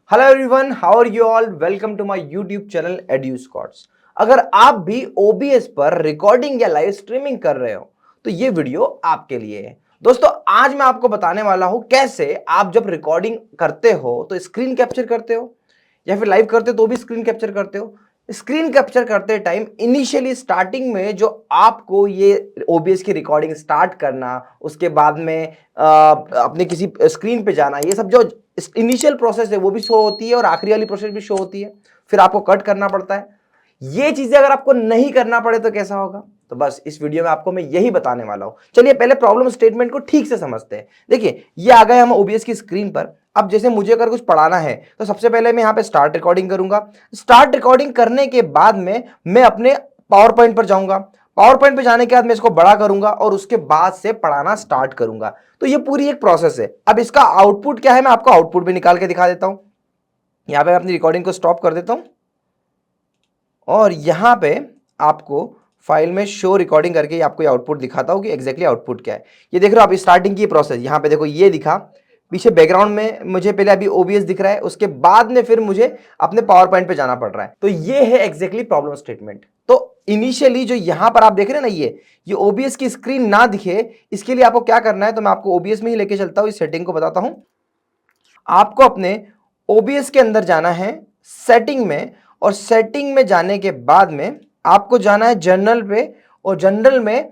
Hello everyone, how are you all? Welcome to my YouTube channel Eduscots. अगर आप भी OBS पर recording या लाइव स्ट्रीमिंग कर रहे हो तो ये वीडियो आपके लिए है। दोस्तों, आज मैं आपको बताने वाला हूं कैसे आप जब रिकॉर्डिंग करते हो तो स्क्रीन कैप्चर करते हो या फिर लाइव करते हो तो भी स्क्रीन कैप्चर करते हो। स्क्रीन कैप्चर करते टाइम इनिशियली स्टार्टिंग में जो आपको ये ओबीएस की रिकॉर्डिंग स्टार्ट करना, उसके बाद में अपने किसी स्क्रीन पे जाना, ये सब जो इनिशियल प्रोसेस है वो भी शो होती है और आखिरी वाली प्रोसेस भी शो होती है। फिर आपको कट करना पड़ता है। ये चीजें अगर आपको नहीं करना पड़े तो कैसा होगा? तो बस इस वीडियो में आपको मैं यही बताने वाला हूं। चलिए पहले प्रॉब्लम स्टेटमेंट को ठीक से समझते हैं। देखिए, ये आ गए हम ओबीएस की स्क्रीन पर। अब जैसे मुझे अगर कुछ पढ़ाना है तो सबसे पहले मैं यहां पे स्टार्ट रिकॉर्डिंग करूंगा। स्टार्ट रिकॉर्डिंग करने के बाद में मैं अपने पावर पॉइंट पर जाऊंगा। पावर पॉइंट पे जाने के बाद मैं इसको बड़ा करूंगा और उसके बाद से पढ़ाना स्टार्ट करूंगा। तो ये पूरी एक प्रोसेस है। अब इसका आउटपुट क्या है, मैं आपको आउटपुट भी निकाल के दिखा देता हूं। यहां पे मैं अपनी रिकॉर्डिंग को स्टॉप कर देता हूं और यहां पे आपको फाइल में शो रिकॉर्डिंग करके आपको ये आउटपुट दिखाता हूं कि एग्जैक्टली आउटपुट क्या है। ये देख रहे हो आप, स्टार्टिंग की प्रोसेस यहां पे देखो, ये दिखा पीछे बैकग्राउंड में मुझे पहले अभी ओबीएस दिख रहा है, उसके बाद में फिर मुझे अपने पावर पॉइंट पे जाना पड़ रहा है। तो ये है एग्जैक्टली प्रॉब्लम स्टेटमेंट। तो इनिशियली जो यहां पर आप देख रहे हैं ना, ये ओबीएस की स्क्रीन ना दिखे, इसके लिए आपको क्या करना है, तो मैं आपको ओबीएस में ही लेके चलता हूं, इस सेटिंग को बताता हूं। आपको अपने ओबीएस के अंदर जाना है सेटिंग में, और सेटिंग में जाने के बाद में आपको जाना है जनरल पे, और जनरल में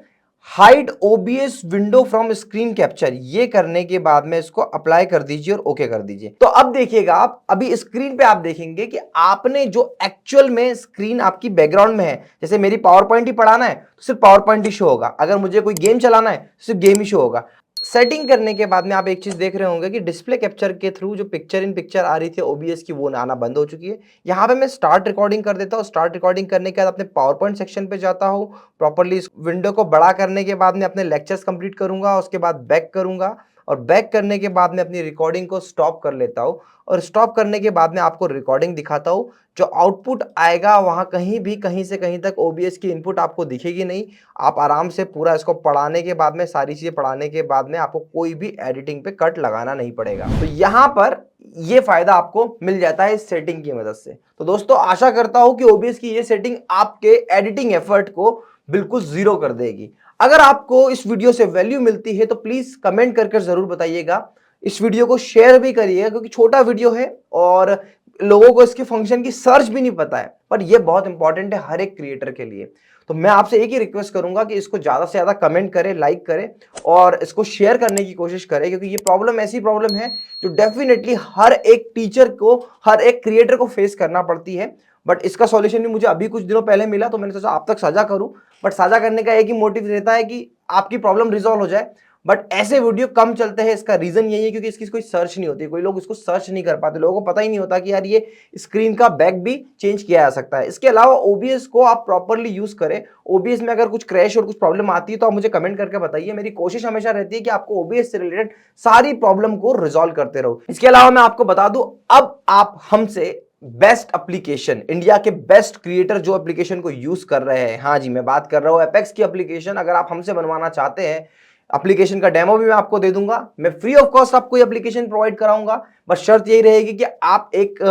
hide OBS window from screen capture, ये करने के बाद में इसको अप्लाई कर दीजिए और ओके कर दीजिए। तो अब देखिएगा, आप अभी स्क्रीन पे आप देखेंगे कि आपने जो एक्चुअल में स्क्रीन आपकी बैकग्राउंड में है, जैसे मेरी पावर पॉइंट ही पढ़ाना है तो सिर्फ पावर पॉइंट ही शो होगा, अगर मुझे कोई गेम चलाना है तो सिर्फ गेम ही शो होगा। सेटिंग करने के बाद में आप एक चीज देख रहे होंगे कि डिस्प्ले कैप्चर के थ्रू जो पिक्चर इन पिक्चर आ रही थी ओबीएस की, वो आना बंद हो चुकी है। यहां पे मैं स्टार्ट रिकॉर्डिंग कर देता हूं। स्टार्ट रिकॉर्डिंग करने के बाद अपने पावर पॉइंट सेक्शन पे जाता हूं, प्रॉपर्ली इस विंडो को बड़ा करने के बाद में अपने लेक्चर्स कंप्लीट करूंगा, उसके बाद बैक करूंगा, और बैक करने के बाद में अपनी रिकॉर्डिंग को स्टॉप कर लेता हूं, और स्टॉप करने के बाद में आपको रिकॉर्डिंग दिखाता हूं। जो आउटपुट आएगा वहां कहीं भी कहीं से कहीं तक ओबीएस की इनपुट आपको दिखेगी नहीं। आप आराम से पूरा इसको पढ़ाने के बाद में, सारी चीजें पढ़ाने के बाद में आपको कोई भी एडिटिंग पे कट लगाना नहीं पड़ेगा। तो यहां पर ये फायदा आपको मिल जाता है इस सेटिंग की मदद से। तो दोस्तों, आशा करता हूं कि ओबीएस की ये सेटिंग आपके एडिटिंग एफर्ट को बिल्कुल जीरो कर देगी। अगर आपको इस वीडियो से वैल्यू मिलती है तो प्लीज कमेंट करके जरूर बताइएगा। इस वीडियो को शेयर भी करिएगा, क्योंकि छोटा वीडियो है और लोगों को इसके फंक्शन की सर्च भी नहीं पता है, पर यह बहुत इंपॉर्टेंट है हर एक क्रिएटर के लिए। तो मैं आपसे एक ही रिक्वेस्ट करूंगा कि इसको ज्यादा से ज्यादा कमेंट करें, लाइक करें और इसको शेयर करने की कोशिश करें, क्योंकि ये प्रॉब्लम ऐसी प्रॉब्लम है जो डेफिनेटली हर एक टीचर को, हर एक क्रिएटर को फेस करना पड़ती है। बट इसका सॉल्यूशन भी मुझे अभी कुछ दिनों पहले मिला, तो मैंने सोचा आप तक साझा करूं। बट साझा करने का एक ही मोटिव रहता है कि आपकी प्रॉब्लम रिजॉल्व हो जाए। बट ऐसे वीडियो कम चलते हैं, इसका रीजन यही है क्योंकि इसकी कोई सर्च नहीं होती, कोई लोग इसको सर्च नहीं कर पाते, लोगों को पता ही नहीं होता कि यार ये स्क्रीन का बैक भी चेंज किया जा सकता है। इसके अलावा ओबीएस को आप प्रॉपर्ली यूज करें। ओबीएस में अगर कुछ क्रैश और कुछ प्रॉब्लम आती है तो आप मुझे कमेंट करके बताइए। मेरी कोशिश हमेशा रहती है कि आपको ओबीएस से रिलेटेड सारी प्रॉब्लम को रिजॉल्व करते रहो। इसके अलावा मैं आपको बता दूं, अब आप हमसे बेस्ट एप्लीकेशन, इंडिया के बेस्ट क्रिएटर जो एप्लीकेशन को यूज कर रहे हैं, हाँ जी, मैं बात कर रहा हूं एपेक्स की एप्लीकेशन। अगर आप हमसे बनवाना चाहते हैं, एप्लीकेशन का डेमो भी मैं आपको दे दूंगा। मैं फ्री ऑफ कॉस्ट आपको एप्लीकेशन प्रोवाइड कराऊंगा। बस शर्त यही रहेगी कि आप एक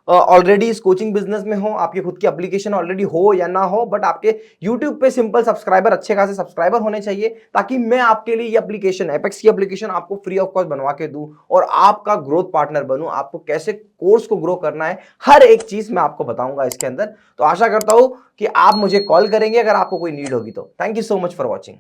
ऑलरेडी इस कोचिंग बिजनेस में हो, आपकी खुद की एप्लीकेशन ऑलरेडी हो या ना हो, बट आपके यूट्यूब पे सिंपल सब्सक्राइबर, अच्छे खासे सब्सक्राइबर होने चाहिए, ताकि मैं आपके लिए ये एप्लीकेशन, एपेक्स की एप्लीकेशन आपको फ्री ऑफ कॉस्ट बनवा के दूं और आपका ग्रोथ पार्टनर बनूं। आपको कैसे कोर्स को ग्रो करना है, हर एक चीज मैं आपको बताऊंगा इसके अंदर। तो आशा करता हूं कि आप मुझे कॉल करेंगे अगर आपको कोई नीड होगी तो। Thank you so much for watching.